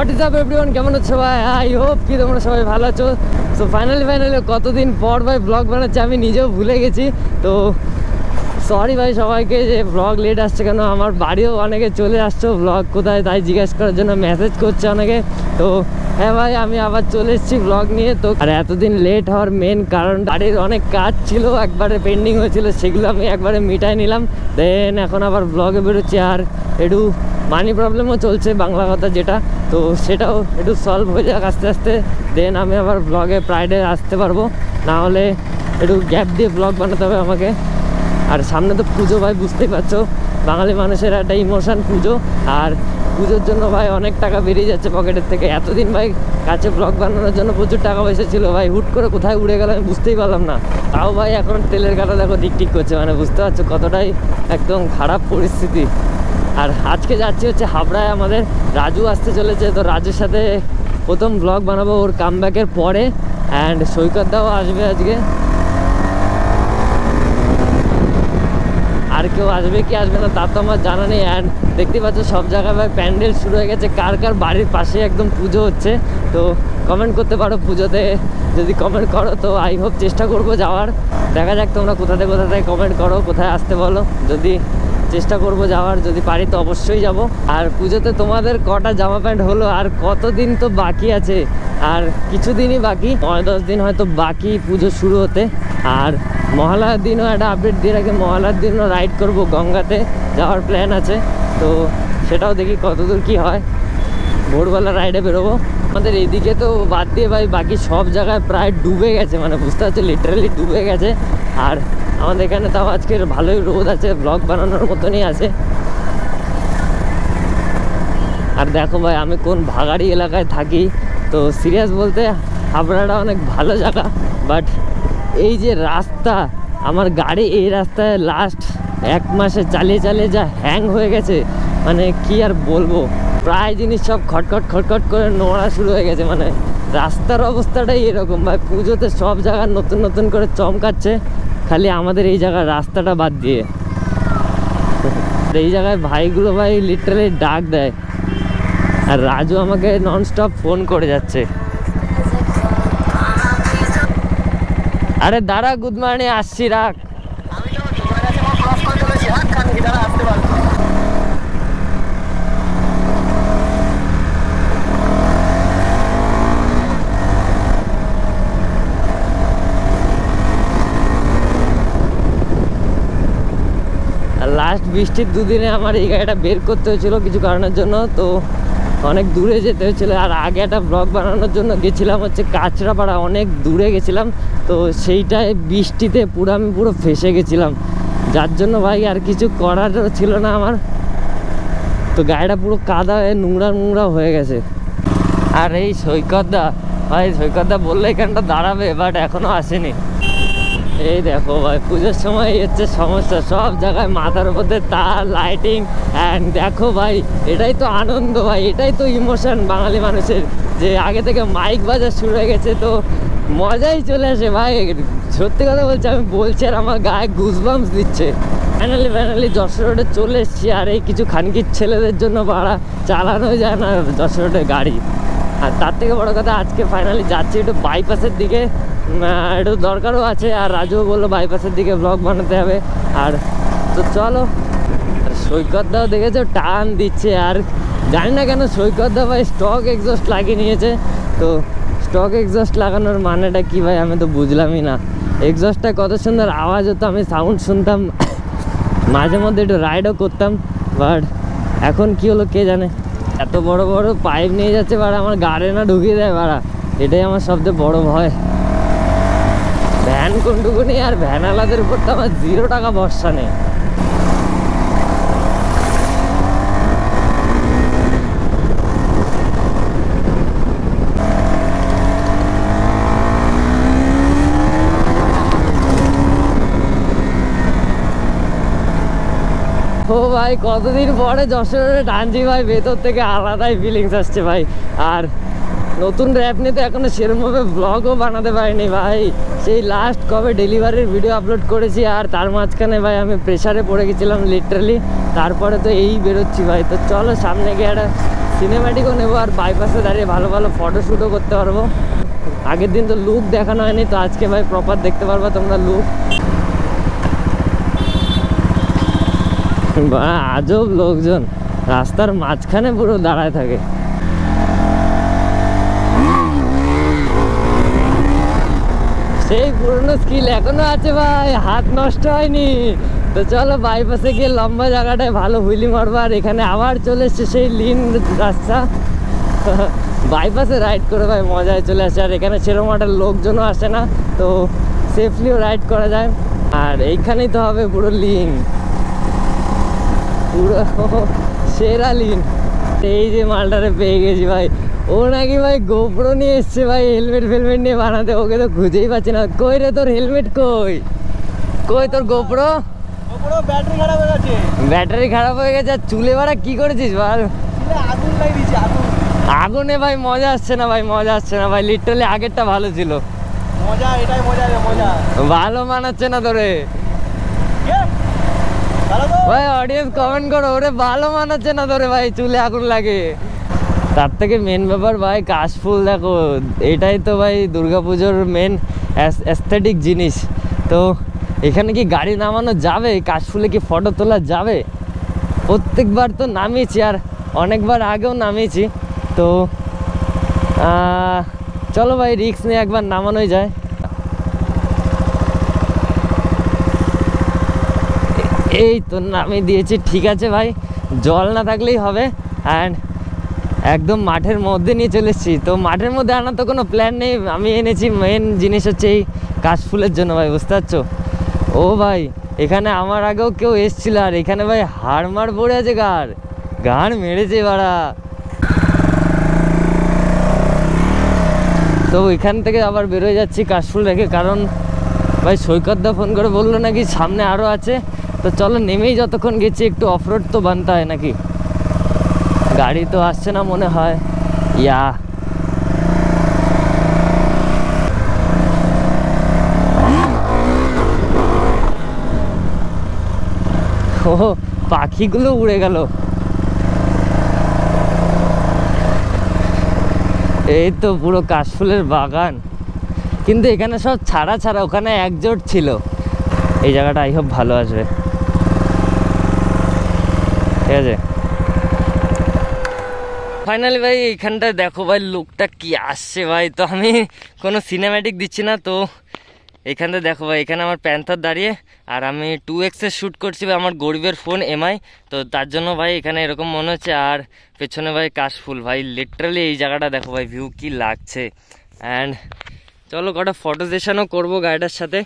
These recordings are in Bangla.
হোয়াট ইজ আপ এভরিওয়ান, কেমন আছো ভাই? আই হোপ কি তোমরা সবাই ভালো আছো। সো ফাইনালি কতদিন পর ভাই ব্লগ বানাচ্ছি, আমি নিজেও ভুলে গেছি। তো সরি ভাই সবাইকে যে ব্লগ লেট আসছে কেন। আমার বাড়িও অনেকে চলে আসছো ব্লগ কোথায় তাই জিজ্ঞেস করার জন্য মেসেজ করছে অনেকে। তো হ্যাঁ ভাই, আমি আবার চলে এসেছি ব্লগ নিয়ে। তো আর এতদিন লেট হওয়ার মেন কারণ বাড়ির অনেক কাজ ছিল, একবারে পেন্ডিং হয়েছিল, সেগুলো আমি একবারে মিটাই নিলাম। দেন এখন আবার ব্লগে বেরোচ্ছি। আর একটু মানি প্রবলেমও চলছে, বাংলা কথা যেটা, তো সেটাও একটু সলভ হয়ে যাক আস্তে আস্তে। দেন আমি আবার ব্লগে ফ্রাইডে আসতে পারবো, না হলে একটু গ্যাপ দিয়ে ব্লগ বানাতে হবে আমাকে। আর সামনে তো পুজো ভাই, বুঝতেই পারছো বাঙালি মানুষের একটা ইমোশন পুজো। আর পুজোর জন্য ভাই অনেক টাকা বেরিয়ে যাচ্ছে পকেটের থেকে। এতদিন ভাই কাছে ব্লগ বানানোর জন্য প্রচুর টাকা পয়সা ছিল ভাই, হুট করে কোথায় উড়ে গেল আমি বুঝতেই পারলাম না। তাও ভাই এখন তেলের কাটা দেখো টিকটিক করছে, মানে বুঝতে পারছো কতটাই একদম খারাপ পরিস্থিতি। আর আজকে যাচ্ছি হচ্ছে হাবড়ায়, আমাদের রাজু আসতে চলেছে। তো রাজুর সাথে প্রথম ব্লগ বানাবো ওর কামব্যাকের পরে। অ্যান্ড সৈকতদাও আসবে আজকে। আর কেউ আসবে কি আসবে না তার তো আমার জানা নেই। অ্যান্ড দেখতে পাচ্ছ সব জায়গায় ভাই প্যান্ডেল শুরু হয়ে গেছে, কার কার বাড়ির পাশে একদম পুজো হচ্ছে। তো কমেন্ট করতে পারো পুজোতে, যদি কমেন্ট করো তো আই হোপ চেষ্টা করবো যাওয়ার। দেখা যাক তোমরা কোথা থেকে কমেন্ট করো, কোথায় আসতে বলো, যদি চেষ্টা করব যাওয়ার, যদি পারি তো অবশ্যই যাব। আর পুজোতে তোমাদের কটা জামা প্যান্ট হলো? আর কতদিন তো বাকি আছে, আর কিছুদিনই বাকি, 9-10 দিন হয়তো বাকি পুজো শুরু হতে। আর মহালয়ার দিনও একটা আপডেট দিয়ে রাখি, মহালয়ার দিনও রাইড করব, গঙ্গাতে যাওয়ার প্ল্যান আছে। তো সেটাও দেখি কতদূর কি হয়। ভোরবেলা রাইডে বেরোবো। আমাদের এইদিকে তো বাদ দিয়ে ভাই বাকি সব জায়গায় প্রায় ডুবে গেছে, মানে বুঝতে পারছি লিটারালি ডুবে গেছে। আর আমাদের এখানে তাও আজকের ভালোই রোদ আছে, ব্লগ বানানোর মতনই আছে। আর দেখো ভাই আমি কোন ভাগাড়ি এলাকায় থাকি। তো সিরিয়াস বলতে হাবড়াটা অনেক ভালো জায়গা, বাট এই যে রাস্তা, আমার গাড়ি এই রাস্তায় লাস্ট 1 মাসে চালিয়ে যা হ্যাং হয়ে গেছে, মানে কি আর বলবো। প্রায় জিনিস সব খটখট করে নোংরা শুরু হয়ে গেছে, মানে রাস্তার অবস্থাটাই এরকম ভাই। পুজোতে সব জায়গায় নতুন করে চমকাচ্ছে, খালি আমাদের এই জায়গার রাস্তাটা বাদ দিয়ে। এই জায়গায় ভাইগুলো ভাই লিটারালি ডাক দেয়। আর রাজু আমাকে ননস্টপ ফোন করে যাচ্ছে। আরে দাঁড়া, গুড মর্নিং, আসছি, রাখ। লাস্ট বৃষ্টির দুদিনে আমার এই গাড়িটা বের করতে হয়েছিল কিছু কারণের জন্য, তো অনেক দূরে যেতে হয়েছিল। আর আগে একটা ব্লগ বানানোর জন্য গেছিলাম হচ্ছে কাঁচরাপাড়া, অনেক দূরে গেছিলাম। তো সেইটায় বৃষ্টিতে আমি পুরো ফেসে গেছিলাম, যার জন্য ভাই আর কিছু করার ছিল না আমার। তো গাড়িটা পুরো কাদা হয়ে নোংরা হয়ে গেছে। আর এই সৈকতদা বললে এখানটা দাঁড়াবে, বাট এখনো আসেনি। এই দেখো ভাই পুজোর সময় হচ্ছে সমস্যা, সব জায়গায় মাথার উপর তার লাইটিং। অ্যান্ড দেখো ভাই এটাই তো আনন্দ ভাই, এটাই তো ইমোশন বাঙালি মানুষের, যে আগে থেকে মাইক বাজা শুরু হয়ে গেছে, তো মজাই চলে আসে ভাই। সত্যি কথা বলছি, আমি বলছি আর আমার গায়ে গুজবাম্পস দিচ্ছে। ফাইনালি যশোর রোডে চলে এসেছি। আর এই কিছু খানকির ছেলেদের জন্য ভাড়া চালানো যায় না যশোর রোডে গাড়ি। আর তার থেকে বড় কথা আজকে ফাইনালি যাচ্ছি একটু বাইপাসের দিকে, একটু দরকারও আছে। আর রাজুও বললো বাইপাসের দিকে ব্লগ বানাতে হবে। আর তো চলো। আর সৈকতদাও দেখেছো টান দিচ্ছে। আর জানি না কেন সৈকতদা ভাই স্টক এক্সস্ট লাগিয়ে নিয়েছে। তো স্টক এক্সস্ট লাগানোর মানেটা কি ভাই আমি তো বুঝলামই না। এক্সস্টটা কত সুন্দর আওয়াজ হতো, আমি সাউন্ড শুনতাম, মাঝে মধ্যে একটু রাইডও করতাম। বাট এখন কি হলো কে জানে। এত বড় পাইপ নিয়ে যাচ্ছে বাড়া, আমার গাড়ি না ঢুকিয়ে দেয় বাড়া, এটাই আমার সবচেয়ে বড় ভয়। ভ্যান কোনটুকু নেই, আর ভ্যানওয়ালাদের উপর তো আমার 0 টাকা ভরসা নেই। ও ভাই কতদিন পরে যশোরে টানছি ভাই, ভেতর থেকে আলাদাই ফিলিংস আসছে ভাই। আর নতুন র্যাপ নিয়ে তো এখনো সেরকমভাবে ব্লগও বানাতে পারিনি ভাই। সেই লাস্ট কবে ডেলিভারির ভিডিও আপলোড করেছি, আর তার মাঝখানে ভাই আমি প্রেশারে পড়ে গেছিলাম লিটারালি। তারপরে তো এই বেরোচ্ছি ভাই। তো চলো সামনে গিয়ে একটা সিনেম্যাটিকও নেবো আর বাইপাসে দাঁড়িয়ে ভালো ভালো ফটোশ্যুটও করতে পারবো। আগের দিন তো লুক দেখানো হয়নি, তো আজকে ভাই প্রপার দেখতে পারবা তোমরা লুক। আজব লোকজন রাস্তার মাঝখানে পুরো দাঁড়ায় থাকে। সেই পুরনো স্কিল এখনো আছে ভাই, হাত নষ্ট হয়নি। তো চলো বাইপাসে গিয়ে লম্বা জায়গাটায় ভালো হুইলি মারবো। আর এখানে আবার চলে এসছে সেই লিন রাস্তা, বাইপাসে রাইড করে ভাই মজায় চলে আসে। আর এখানে সেরকম একটা লোকজনও আসে না, তো সেফলিও রাইড করা যায়। আর এইখানেই তো হবে পুরো লিন, পুরো সেরা লিন। এই যে মালটারে পেয়ে গেছি ভাই, ও নাকি ভাই গোপ্রো নিয়ে এসছে ভাই, হেলমেট ফেলমেট নিয়ে বানাতে। ওকে তো খুঁজেই পাচ্ছি না। কই রে তোর হেলমেট, কই কই তোর গোপ্রো? ব্যাটারি খারাপ হয়ে গেছে। ব্যাটারি খারাপ হয়ে গেছে। আর চুলে বাড়া কি করেছিস বল? আগুন লাগিয়েছি। আগুনে ভাই মজা আসছে না ভাই, মজা আসছে না ভাই। লিটারালি আগেরটা ভালো ছিল। মজা এটাই মজা রে, মজা। ভালো মানাচ্ছে না তোরে ভাই। অডিয়েন্স কমেন্ট করো, ওরে ভালো মানাচ্ছে না তোরে ভাই, চুলে আগুন লাগে। তার থেকে মেন ব্যাপার ভাই কাশফুল দেখো, এটাই তো ভাই দুর্গাপুজোর মেন অ্যাস্থেটিক জিনিস। তো এখানে কি গাড়ি নামানো যাবে? কাশফুলে কি ফটো তোলা যাবে? প্রত্যেকবার তো নামিয়েছি আর অনেকবার আগেও নামিয়েছি। তো চলো ভাই রিস্ক নিয়ে একবার নামানোই যায়। এই তো নামিয়ে দিয়েছি, ঠিক আছে ভাই, জল না থাকলেই হবে। অ্যান্ড একদম মাঠের মধ্যে নিয়ে চলে এসেছি। তো মাঠের মধ্যে আনার তো কোনো প্ল্যান নেই, আমি এনেছি মেন জিনিস হচ্ছে এই কাশফুলের জন্য ভাই, বুঝতে পারছো? ও ভাই এখানে আমার আগেও কেউ এসেছিল, আর এখানে ভাই হাড় মার পড়ে আছে, গাড় মেরেছে বাড়া। তো এখান থেকে আবার বেরোয় যাচ্ছি কাশফুল রেখে, কারণ ভাই সৈকতদা ফোন করে বললো নাকি সামনে আরও আছে। তো চলো নেমেই যতক্ষণ গেছি একটু অফরোড তো বানতে হয় নাকি। গাড়ি তো আসছে না মনে হয়। ইয়া ও পাখিগুলো উড়ে গেল। এই তো পুরো কাশফুলের বাগান, কিন্তু এখানে সব ছাড়া ছাড়া, ওখানে একজোট ছিল। এই জায়গাটা আই হোপ ভালো আসবে, ঠিক আছে। ফাইনালি ভাই এইখানটা দেখো ভাই লুকটা কি আসছে ভাই। তো আমি কোনো সিনেম্যাটিক দিচ্ছি না, তো এখানটা দেখো ভাই, এখানে আমার প্যান্থার দাঁড়িয়ে, আর আমি 2x শ্যুট করছি ভাই, আমার গরিবের ফোন এমআই। তো তার জন্য ভাই এখানে এরকম মনে হচ্ছে। আর পেছনে ভাই কাশফুল, ভাই লিটারালি এই জায়গাটা দেখো ভাই ভিউ কি লাগছে। অ্যান্ড চলো কটা ফটো সেশনও করবো গাড়িটার সাথে।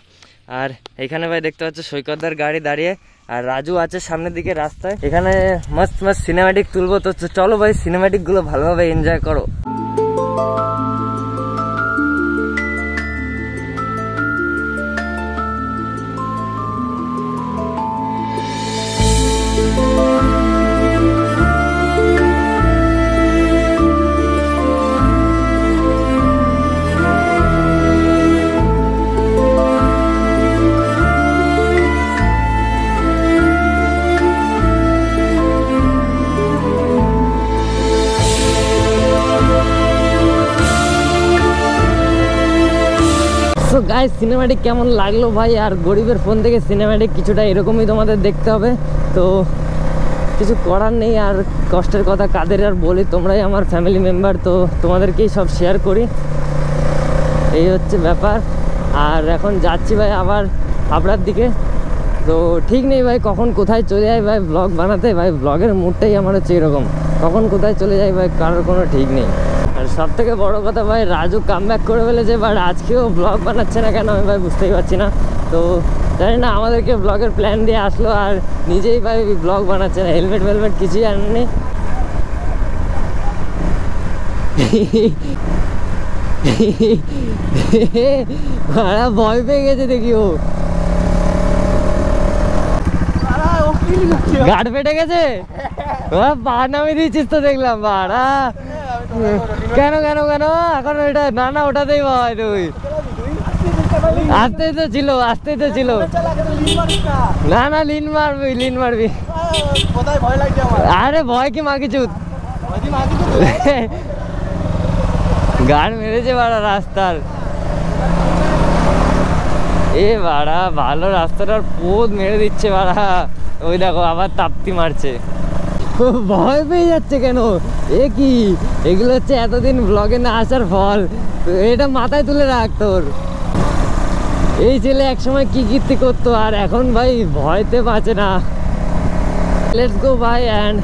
আর এখানে ভাই দেখতে পাচ্ছ সৈকতদার গাড়ি দাঁড়িয়ে, আর রাজু আছে সামনের দিকে রাস্তায়। এখানে মস্ত মস্ত সিনেম্যাটিক তুলবো। তো চলো ভাই সিনেম্যাটিক গুলো ভালোভাবে এনজয় করো। সো গাইস সিনেম্যাটিক কেমন লাগলো ভাই? আর গরিবের ফোন থেকে সিনেম্যাটিক কিছুটা এরকমই তোমাদের দেখতে হবে, তো কিছু করার নেই। আর কষ্টের কথা কাদের আর বলি, তোমরাই আমার ফ্যামিলি মেম্বার, তো তোমাদেরকেই সব শেয়ার করি, এই হচ্ছে ব্যাপার। আর এখন যাচ্ছি ভাই আবার হাবড়ার দিকে। তো ঠিক নেই ভাই কখন কোথায় চলে যায় ভাই ব্লগ বানাতে। ভাই ব্লগের মুডটাই আমার হচ্ছে এরকম, কখন কোথায় চলে যায় ভাই কারোর কোনো ঠিক নেই। আর সব থেকে বড় কথা ভাই রাজু কামব্যাক করে ফেলেছে, বাট আজকেও ব্লগ বানাচ্ছে না কেন আমি ভাই বুঝতেই পারছি না। তো জানি না আমাদেরকে ব্লগের প্ল্যান দিয়ে আসলো আর নিজেই ভাই ব্লগ বানাচ্ছে না, হেলমেট ফেলমেট কিছুই আনেনি। ভয় পেয়ে গেছে দেখি, ও গাড় ফেটে গেছে, পা নামিয়ে দিয়েছিস তো দেখলাম। বাড়া কেন কেন কেন এখন ওইটা না না ওটাতেই ভয় তুই, আসতেই তো ছিল আসতেই তো ছিল। না না লিন মারবি লিন মারবি। আরে ভয় কি মা কিছু, अजी मांगी तो গাড় মেরেছে বাড়া রাস্তার। এ বাড়া ভালো রাস্তাটার পোদ মেরে দিচ্ছে বাড়া। ওই দেখো আবার তাপ্তি মারছে। ভয় পেয়ে যাচ্ছে কেন? এ কি এগুলো হচ্ছে এতদিন ব্লগে না আসার ফল। এটা মাথায় তুলে রাখ তোর। এই ছেলে একসময় কি কীর্তি করতো আর এখন ভাই ভয়তে বাঁচে না। লেটস গো ভাই। অ্যান্ড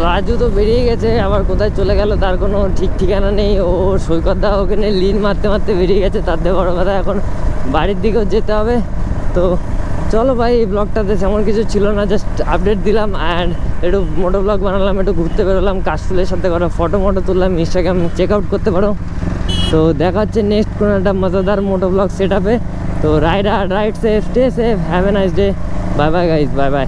রাজু তো বেরিয়ে গেছে, আবার কোথায় চলে গেল তার কোনো ঠিক ঠিকানা নেই। ও সৈকত দা ওখানে লিন মারতে মারতে বেরিয়ে গেছে। তার থেকে বড় কথা এখন বাড়ির দিকেও যেতে হবে। তো চলো ভাই, এই ব্লগটাতে তেমন কিছু ছিল না, জাস্ট আপডেট দিলাম অ্যান্ড একটু মোটো ব্লগ বানালাম, একটু ঘুরতে বেরোলাম, কাশফুলের সাথে করা ফটো তুললাম। ইনস্টাগ্রাম চেক আউট করতে পারো। তো দেখা হচ্ছে নেক্সট কোনো একটা মজাদার মোটো ব্লগ সেট আপে। তো ride safe, stay safe, have a nice day, bye bye guys, bye bye.